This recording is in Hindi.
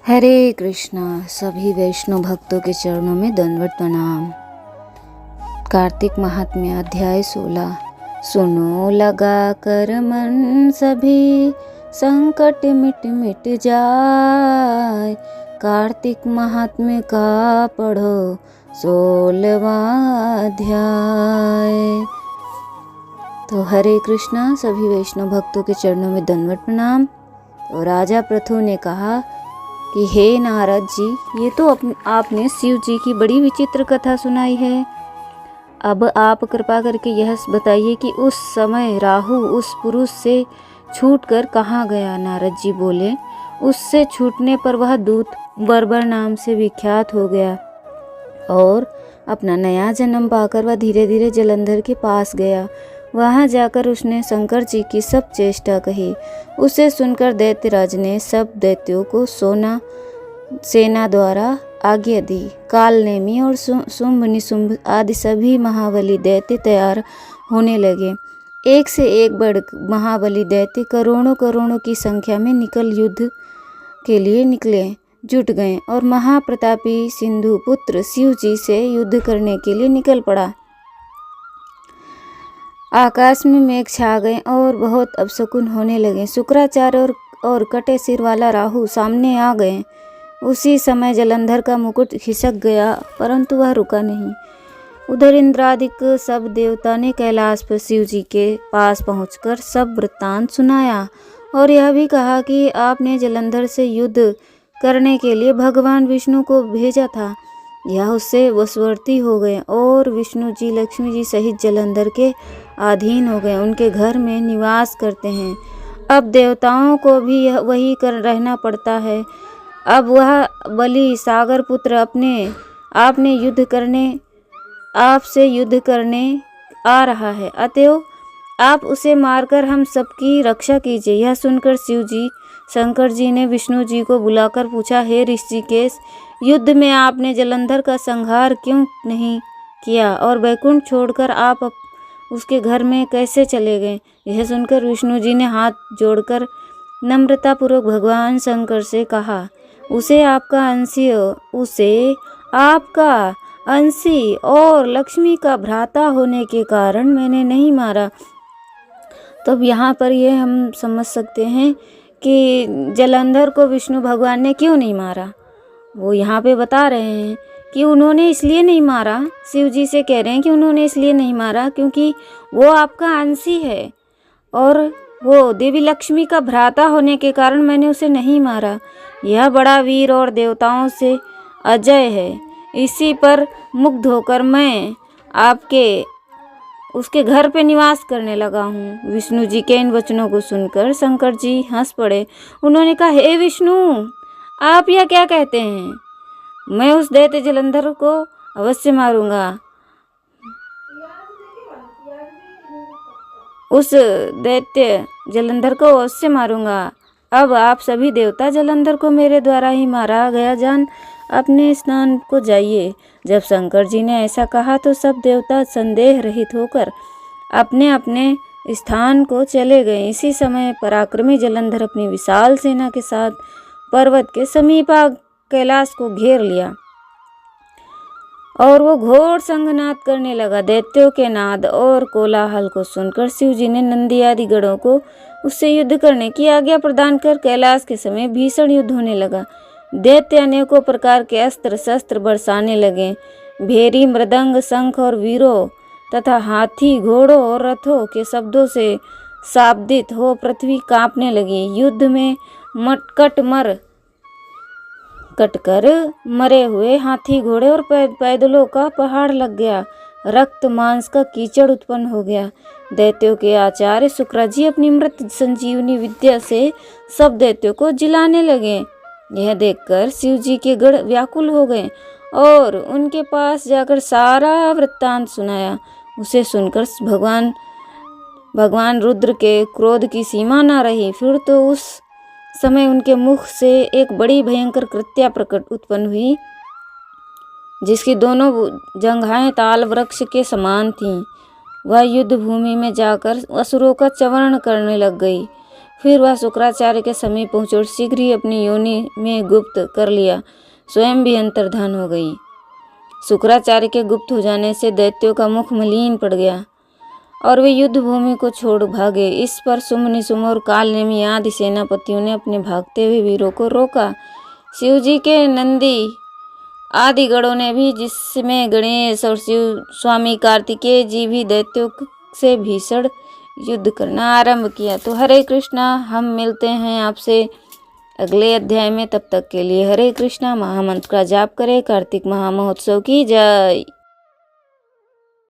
हरे कृष्णा। सभी वैष्णव भक्तों के चरणों में दंडवत प्रणाम। कार्तिक महात्म्य अध्याय 16। सुनो लगा कर मन सभी, संकट मिट मिट जाए। कार्तिक महात्म्य का पढ़ो 16वां अध्याय। तो हरे कृष्णा। सभी वैष्णव भक्तों के चरणों में दंडवत प्रणाम। तो राजा पृथु ने कहा कि हे नारद जी, ये तो आपने शिव जी की बड़ी विचित्र कथा सुनाई है। अब आप कृपा करके यह बताइए कि उस समय राहु उस पुरुष से छूटकर कहाँ गया। नारद जी बोले, उससे छूटने पर वह दूत बर्बर नाम से विख्यात हो गया और अपना नया जन्म पाकर वह धीरे धीरे जलंधर के पास गया। वहां जाकर उसने शंकर जी की सब चेष्टा कही। उसे सुनकर दैत्यराज ने सब दैत्यों को सेना द्वारा आज्ञा दी। कालनेमी और शुंभ निशुंभ आदि सभी महाबली दैत्य तैयार होने लगे। एक से एक बढ़ महाबली दैत्य करोड़ों की संख्या में युद्ध के लिए जुट गए और महाप्रतापी सिंधु पुत्र शिव जी से युद्ध करने के लिए निकल पड़ा। आकाश में मेघ छा गए और बहुत अपशकुन होने लगे। शुक्राचार्य और कटे सिर वाला राहु सामने आ गए। उसी समय जलंधर का मुकुट खिसक गया, परंतु वह रुका नहीं। उधर इंद्रादिक सब देवता ने कैलाश पर शिव जी के पास पहुंचकर सब वृत्तांत सुनाया और यह भी कहा कि आपने जलंधर से युद्ध करने के लिए भगवान विष्णु को भेजा था। यह उससे वशवर्ती हो गए और विष्णु जी लक्ष्मी जी सहित जलंधर के अधीन हो गए। उनके घर में निवास करते हैं। अब देवताओं को भी वही कर रहना पड़ता है। अब वह बलि सागर पुत्र आपसे युद्ध करने आ रहा है, अतएव आप उसे मारकर हम सबकी रक्षा कीजिए। यह सुनकर शंकर जी ने विष्णु जी को बुलाकर पूछा, हे ऋषिकेश, युद्ध में आपने जलंधर का संहार क्यों नहीं किया और वैकुंठ छोड़कर आप उसके घर में कैसे चले गए। यह सुनकर विष्णु जी ने हाथ जोड़कर नम्रतापूर्वक भगवान शंकर से कहा, उसे आपका अंशी और लक्ष्मी का भ्राता होने के कारण मैंने नहीं मारा। तब यहाँ पर ये हम समझ सकते हैं कि जलंधर को विष्णु भगवान ने क्यों नहीं मारा। वो यहाँ पे बता रहे हैं कि उन्होंने इसलिए नहीं मारा। शिव जी से कह रहे हैं कि उन्होंने इसलिए नहीं मारा क्योंकि वो आपका अंशी है और वो देवी लक्ष्मी का भ्राता होने के कारण मैंने उसे नहीं मारा। यह बड़ा वीर और देवताओं से अजय है। इसी पर मुग्ध होकर मैं उसके घर पे निवास करने लगा हूँ। विष्णु जी के इन वचनों को सुनकर शंकर जी हंस पड़े। उन्होंने कहा, हे विष्णु, आप यह क्या कहते हैं? मैं उस दैत्य जलंधर को अवश्य मारूंगा। उस दैत्य जलंधर को अवश्य मारूंगा। अब आप सभी देवता जलंधर को मेरे द्वारा ही मारा गया जान अपने स्थान को जाइए। जब शंकर जी ने ऐसा कहा तो सब देवता संदेह रहित होकर अपने अपने स्थान को चले गए। इसी समय पराक्रमी जलंधर अपनी विशाल सेना के साथ पर्वत के समीप कैलाश को घेर लिया और वो घोर संघनाद करने लगा। दैत्यों के नाद और कोलाहल को सुनकर शिव जी ने नंदी आदि गणों को उससे युद्ध करने की आज्ञा प्रदान कर कैलाश के समय भीषण युद्ध होने लगा। दैत्य अनेकों प्रकार के अस्त्र शस्त्र बरसाने लगे। भेरी, मृदंग, शंख और वीरों तथा हाथी, घोड़ों और रथों के शब्दों से शाब्दित हो पृथ्वी कांपने लगी। युद्ध में कटकर मरे हुए हाथी, घोड़े और पैदलों का पहाड़ लग गया। रक्त मांस का कीचड़ उत्पन्न हो गया। दैत्यों के आचार्य शुक्र जी अपनी मृत संजीवनी विद्या से सब दैत्यों को जिलाने लगे। यह देखकर शिव जी के गण व्याकुल हो गए और उनके पास जाकर सारा वृत्तांत सुनाया। उसे सुनकर भगवान रुद्र के क्रोध की सीमा न रही। फिर तो उस समय उनके मुख से एक बड़ी भयंकर कृत्या प्रकट उत्पन्न हुई, जिसकी दोनों जंघाएं ताल वृक्ष के समान थीं। वह युद्ध भूमि में जाकर असुरों का चवरण करने लग गई। फिर वह शुक्राचार्य के समीप पहुंचे और शीघ्र ही अपनी योनि में गुप्त कर लिया, स्वयं भी अंतर्धान हो गई। शुक्राचार्य के गुप्त हो जाने से दैत्यों का मुख मलिन पड़ गया और वे युद्ध भूमि को छोड़ भागे। इस पर शुंभ निशुंभ और काल नेमि आदि सेनापतियों ने अपने भागते हुए वीरों को रोका। शिव जी के नंदी आदि गणों ने भी, जिसमें गणेश और शिव स्वामी कार्तिकेय जी भी, दैत्यों से भीषण युद्ध करना आरंभ किया। तो हरे कृष्णा, हम मिलते हैं आपसे अगले अध्याय में। तब तक के लिए हरे कृष्णा महामंत्र का जाप करें। कार्तिक महामहोत्सव की जय।